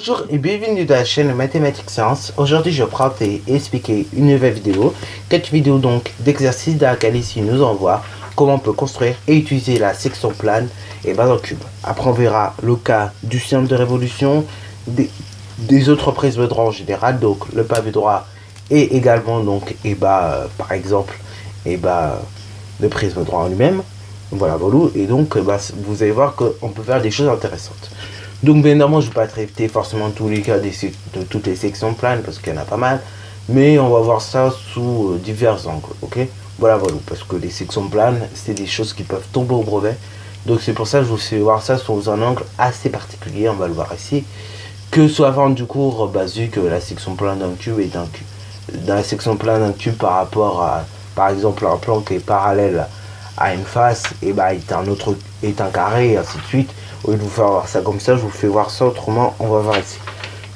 Bonjour et bienvenue dans la chaîne Mathématiques Sciences. Aujourd'hui je vais présenter et expliquer une nouvelle vidéo. Cette vidéo donc d'exercice dans laquelle ici nous envoie comment on peut construire et utiliser la section plane et base en cube. Après on verra le cas du centre de révolution, des autres prismes droits en général, donc le pavé droit et également donc par exemple le prisme droit en lui-même. Voilà, et donc vous allez voir qu'on peut faire des choses intéressantes. Donc bien évidemment je ne vais pas traiter forcément tous les cas de toutes les sections planes parce qu'il y en a pas mal, mais on va voir ça sous divers angles, ok. Voilà, parce que les sections planes c'est des choses qui peuvent tomber au brevet, donc c'est pour ça que je vous fais voir ça sous un angle assez particulier. On va le voir ici, que soit avant du cours vu que la section plane d'un cube est un cube. Dans la section plane d'un cube par rapport à par exemple un plan qui est parallèle à une face et est un carré et ainsi de suite. Au lieu de vous faire voir ça comme ça, je vous fais voir ça autrement. On va voir ici.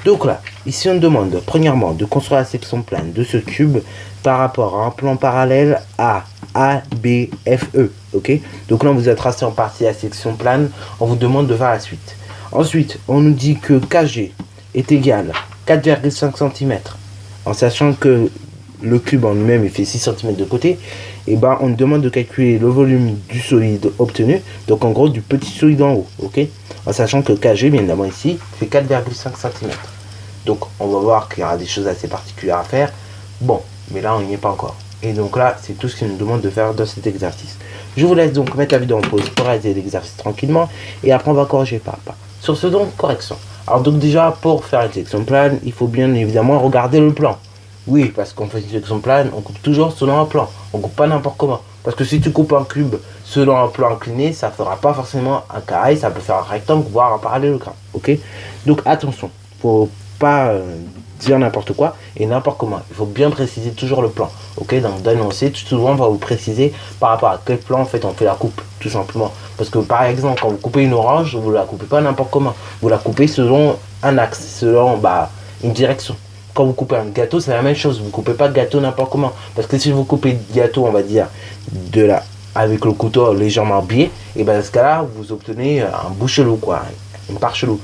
Donc là, ici on demande premièrement de construire la section plane de ce cube par rapport à un plan parallèle à ABFE. Ok. Donc là on vous a tracé en partie la section plane. On vous demande de faire la suite. Ensuite, on nous dit que KG est égal à 4,5 cm. En sachant que le cube en lui-même il fait 6 cm de côté, et on demande de calculer le volume du solide obtenu, donc en gros du petit solide en haut, ok, en sachant que KG bien évidemment ici fait 4,5 cm. Donc on va voir qu'il y aura des choses assez particulières à faire, mais là on n'y est pas encore, et donc là c'est tout ce qu'il nous demande de faire dans cet exercice. Je vous laisse donc mettre la vidéo en pause pour réaliser l'exercice tranquillement, et après on va corriger pas à pas. Sur ce donc, correction. Alors donc déjà pour faire une section plane, il faut bien évidemment regarder le plan. Oui, parce qu'on fait une section plane, on coupe toujours selon un plan. On coupe pas n'importe comment. Parce que si tu coupes un cube selon un plan incliné, ça fera pas forcément un carré, ça peut faire un rectangle, voire un parallélogramme. Ok. Donc attention, faut pas dire n'importe quoi et n'importe comment. Il faut bien préciser toujours le plan. Ok. Donc d'annoncer, tout souvent on va vous préciser par rapport à quel plan en fait on fait la coupe, tout simplement. Parce que par exemple, quand vous coupez une orange, vous la coupez pas n'importe comment. Vous la coupez selon un axe, selon une direction. Quand vous coupez un gâteau, c'est la même chose. Vous coupez pas de gâteau n'importe comment. Parce que si vous coupez de gâteau, on va dire, avec le couteau légèrement biais, et dans ce cas-là, vous obtenez un bout chelou, quoi. Une part chelou.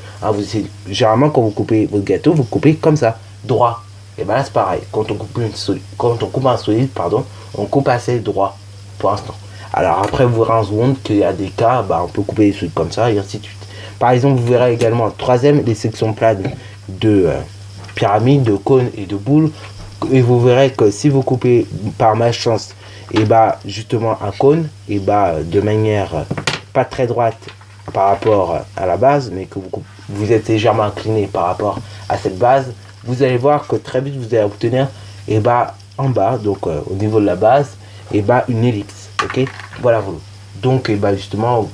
Généralement, quand vous coupez votre gâteau, vous coupez comme ça, droit. Et là, c'est pareil. Quand on coupe un solide, on coupe assez droit, pour l'instant. Alors après, vous verrez en seconde qu'il y a des cas, on peut couper les solides comme ça, et ainsi de suite. Par exemple, vous verrez également, troisième, les sections planes de pyramide, de cône et de boule, et vous verrez que si vous coupez par malchance justement un cône de manière pas très droite par rapport à la base, mais que vous êtes légèrement incliné par rapport à cette base, vous allez voir que très vite vous allez obtenir en bas, donc au niveau de la base, une ellipse. Ok, voilà. Donc justement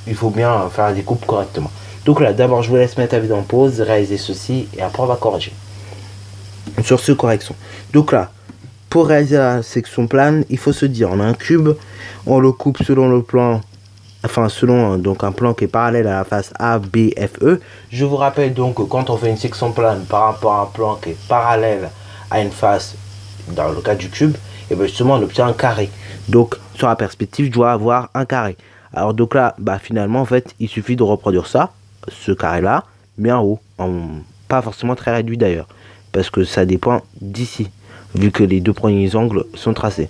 il faut bien faire des coupes correctement. Donc là, d'abord, je vous laisse mettre la vidéo en pause, réaliser ceci, et après, on va corriger. Sur ce, correction. Donc là, pour réaliser la section plane, il faut se dire, on a un cube, on le coupe selon le plan, selon donc un plan qui est parallèle à la face ABFE. Je vous rappelle donc que quand on fait une section plane par rapport à un plan qui est parallèle à une face, dans le cas du cube, et justement, on obtient un carré. Donc, sur la perspective, je dois avoir un carré. Alors donc là, finalement, en fait, il suffit de reproduire ça, ce carré là, mais en haut, pas forcément très réduit d'ailleurs, parce que ça dépend d'ici, vu que les deux premiers angles sont tracés.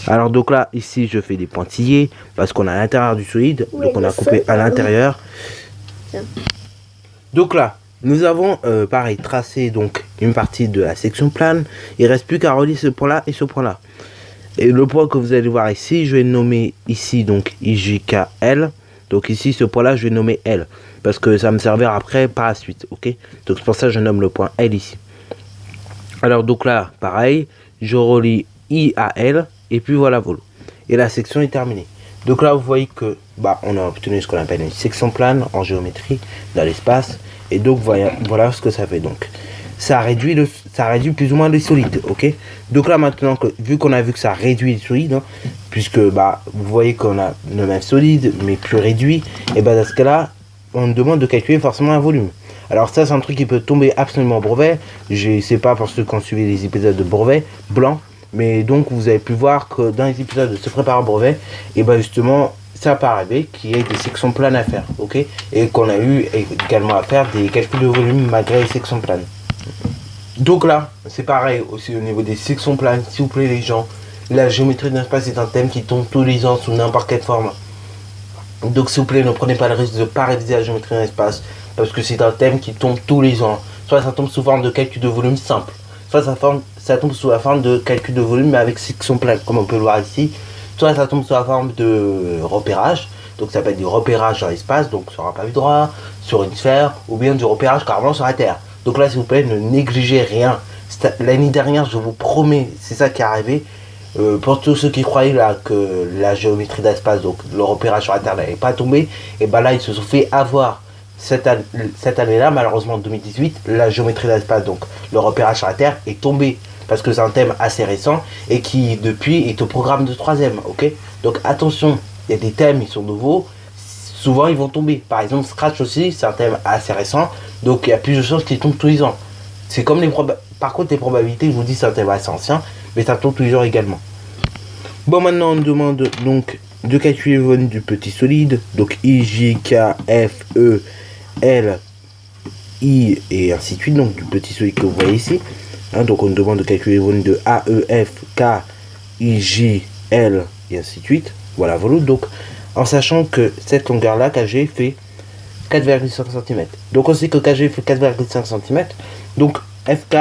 Alors donc là, ici je fais des pointillés, parce qu'on a à l'intérieur du solide, donc on a coupé à l'intérieur. Donc là, nous avons pareil tracé donc une partie de la section plane. Il reste plus qu'à relier ce point là et ce point là. Et le point que vous allez voir ici, je vais nommer ici donc IJKL. Donc ici, ce point-là, je vais nommer L. Parce que ça me servira après par la suite. Ok. Donc c'est pour ça que je nomme le point L ici. Alors donc là, pareil, je relie I à L. Et puis voilà. Et la section est terminée. Donc là, vous voyez que on a obtenu ce qu'on appelle une section plane en géométrie dans l'espace. Et donc voilà ce que ça fait. Donc ça réduit plus ou moins les solides, ok. Donc là maintenant, vu qu'on a vu que ça réduit les solides, puisque vous voyez qu'on a le même solide mais plus réduit, et dans ce cas là on demande de calculer forcément un volume. Alors ça c'est un truc qui peut tomber absolument au brevet. Je sais pas pour ceux qui ont suivi les épisodes de brevet blanc, mais donc vous avez pu voir que dans les épisodes de se préparer au brevet, justement ça peut arriver qu'il y ait des sections planes à faire, ok, et qu'on a eu également à faire des calculs de volume malgré les sections planes. Donc là, c'est pareil aussi au niveau des sections planes, s'il vous plaît les gens, la géométrie d'un espace est un thème qui tombe tous les ans sous n'importe quel format. Donc s'il vous plaît, ne prenez pas le risque de ne pas réviser la géométrie d'un espace, parce que c'est un thème qui tombe tous les ans. Soit ça tombe sous forme de calcul de volume simple, soit ça tombe sous la forme de calcul de volume mais avec section plane, comme on peut le voir ici. Soit ça tombe sous la forme de repérage, donc ça peut être du repérage dans l'espace, donc sur un pavé droit, sur une sphère, ou bien du repérage carrément sur la Terre. Donc là, s'il vous plaît, ne négligez rien. L'année dernière, je vous promets, c'est ça qui est arrivé. Pour tous ceux qui croyaient là que la géométrie d'espace, donc le repérage sur la Terre n'allait pas tomber, et ben là, ils se sont fait avoir. Cette année-là, malheureusement en 2018, la géométrie d'espace, donc le repérage sur la Terre, est tombé. Parce que c'est un thème assez récent et qui depuis est au programme de 3ème, ok. Donc attention, il y a des thèmes, ils sont nouveaux, souvent ils vont tomber. Par exemple Scratch aussi, c'est un thème assez récent, donc il y a plus de choses qui tombent tous les ans. C'est comme par contre les probabilités, je vous dis c'est un thème assez ancien, mais ça tombe tous les jours également. Bon, maintenant on demande donc de calculer le volume du petit solide, donc I, J, K, F, E, L, I et ainsi de suite, donc du petit solide que vous voyez ici. Donc on nous demande de calculer le volume de A, E, F, K, I, J, L et ainsi de suite. Voilà, voilà. Donc en sachant que cette longueur là, KG, fait 4,5 cm. Donc on sait que KG fait 4,5 cm. Donc FK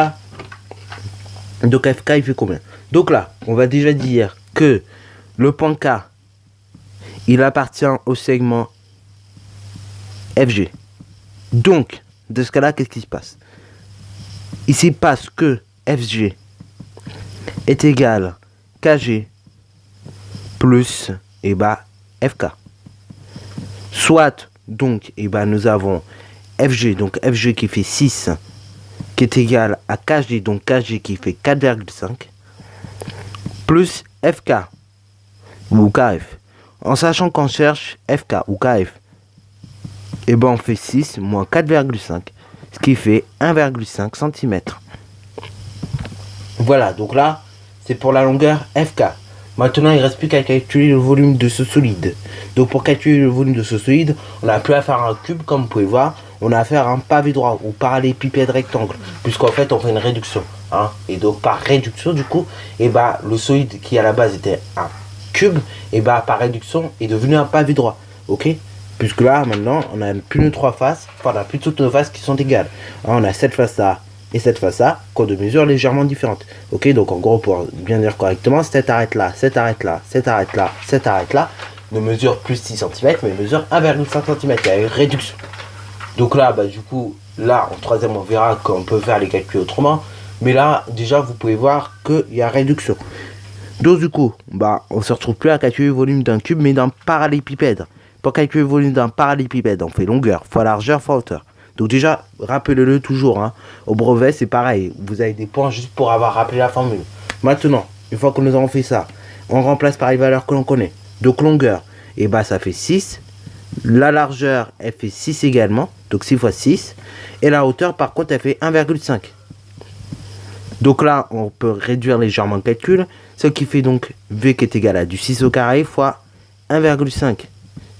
il fait combien? Donc là, on va déjà dire que le point K, il appartient au segment FG. Donc, de ce cas-là, qu'est-ce qui se passe? Il se passe que FG est égal KG plus FK. Soit donc nous avons FG, donc FG qui fait 6, qui est égal à KG, donc KG qui fait 4,5, plus FK ou KF. En sachant qu'on cherche FK ou KF, on fait 6 moins 4,5, ce qui fait 1,5 cm. Voilà, donc là, c'est pour la longueur FK. Maintenant, il ne reste plus qu'à calculer le volume de ce solide. Donc pour calculer le volume de ce solide, on n'a plus à faire un cube, comme vous pouvez voir, on a à faire un pavé droit ou parallélépipède rectangle, puisqu'en fait, on fait une réduction. Et donc par réduction, du coup, le solide qui à la base était un cube, par réduction, est devenu un pavé droit. Ok? Puisque là, maintenant, on n'a plus nos trois faces, on n'a plus toutes nos faces qui sont égales. On a cette face-là et cette face-là, qui ont des mesures légèrement différentes. Ok, donc en gros, pour bien dire correctement, cette arête-là, cette arête-là, cette arête-là, cette arête-là, ne mesure plus 6 cm, mais mesure 1,5 cm. Il y a une réduction. Donc là, du coup, là, en troisième, on verra qu'on peut faire les calculs autrement. Mais là, déjà, vous pouvez voir qu'il y a réduction. Donc du coup, on ne se retrouve plus à calculer le volume d'un cube, mais d'un parallélépipède. Pour calculer le volume d'un parallélépipède, on fait longueur fois largeur fois hauteur. Donc déjà, rappelez-le toujours. Au brevet, c'est pareil. Vous avez des points juste pour avoir rappelé la formule. Maintenant, une fois que nous avons fait ça, on remplace par les valeurs que l'on connaît. Donc longueur, ça fait 6. La largeur, elle fait 6 également. Donc 6 fois 6. Et la hauteur, par contre, elle fait 1,5. Donc là, on peut réduire légèrement le calcul. Ce qui fait donc V qui est égal à du 6 au carré fois 1,5.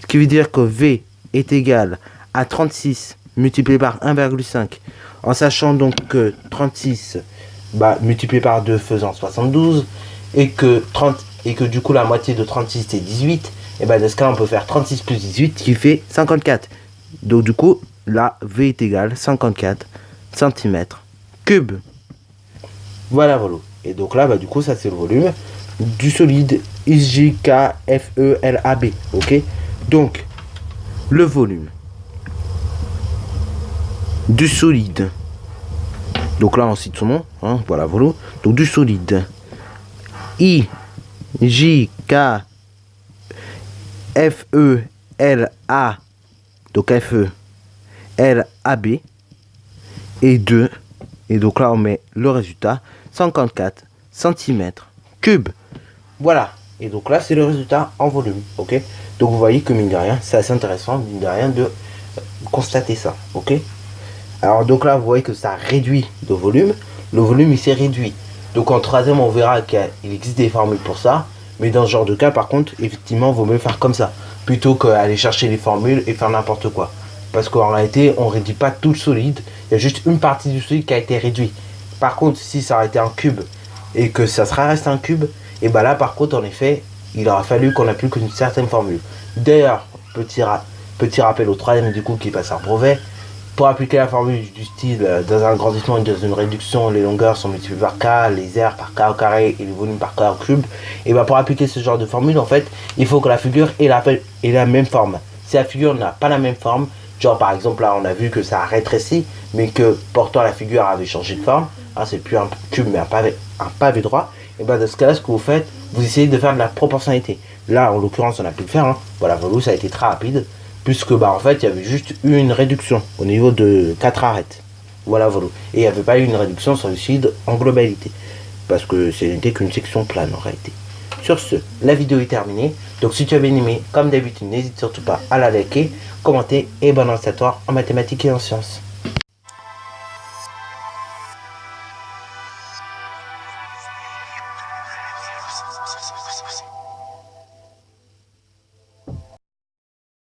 Ce qui veut dire que V est égal à 36 multiplié par 1,5. En sachant donc que 36 multiplié par 2 faisant 72. Et que du coup la moitié de 36 c'est 18. Et dans ce cas on peut faire 36 plus 18 qui fait 54. Donc du coup là V est égal à 54 cm3. Voilà. Et donc là du coup ça c'est le volume du solide IJKFELAB. Ok. Donc le volume du solide, donc là on cite son nom, voilà. Donc du solide IJKFELA, donc FELAB et 2, et donc là on met le résultat 54 cm3. Voilà. Et donc là c'est le résultat en volume. Ok. Donc vous voyez que mine de rien, c'est assez intéressant mine de rien de constater ça. Ok. Alors donc là vous voyez que ça réduit de volume. Le volume il s'est réduit. Donc en troisième on verra qu'il existe des formules pour ça. Mais dans ce genre de cas par contre effectivement il vaut mieux faire comme ça. plutôt qu'aller chercher les formules et faire n'importe quoi. Parce qu'en réalité, on ne réduit pas tout le solide, il y a juste une partie du solide qui a été réduite. Par contre, si ça aurait été un cube et que ça serait resté un cube, et ben là par contre, en effet, il aura fallu qu'on applique une certaine formule. D'ailleurs, petit rappel au troisième du coup qui passe un brevet, pour appliquer la formule du style dans un agrandissement et dans une réduction, les longueurs sont multipliées par k, les aires par k au carré et les volumes par k au cube. Et bien pour appliquer ce genre de formule, en fait, il faut que la figure ait la même forme. Si la figure n'a pas la même forme, genre par exemple là on a vu que ça a rétréci, mais que pourtant la figure avait changé de forme, hein, c'est plus un cube mais un pavé droit, et bien dans ce cas-là, ce que vous faites, vous essayez de faire de la proportionnalité. Là en l'occurrence on a pu le faire, hein. Voilà, Volo, ça a été très rapide. Puisque bah en fait il y avait juste eu une réduction au niveau de 4 arêtes. Voilà Volo. Et il n'y avait pas eu une réduction sur le solide en globalité. Parce que ce n'était qu'une section plane en réalité. Sur ce, la vidéo est terminée. Donc si tu as bien aimé, comme d'habitude, n'hésite surtout pas à la liker, commenter et bon incitatoire en mathématiques et en sciences.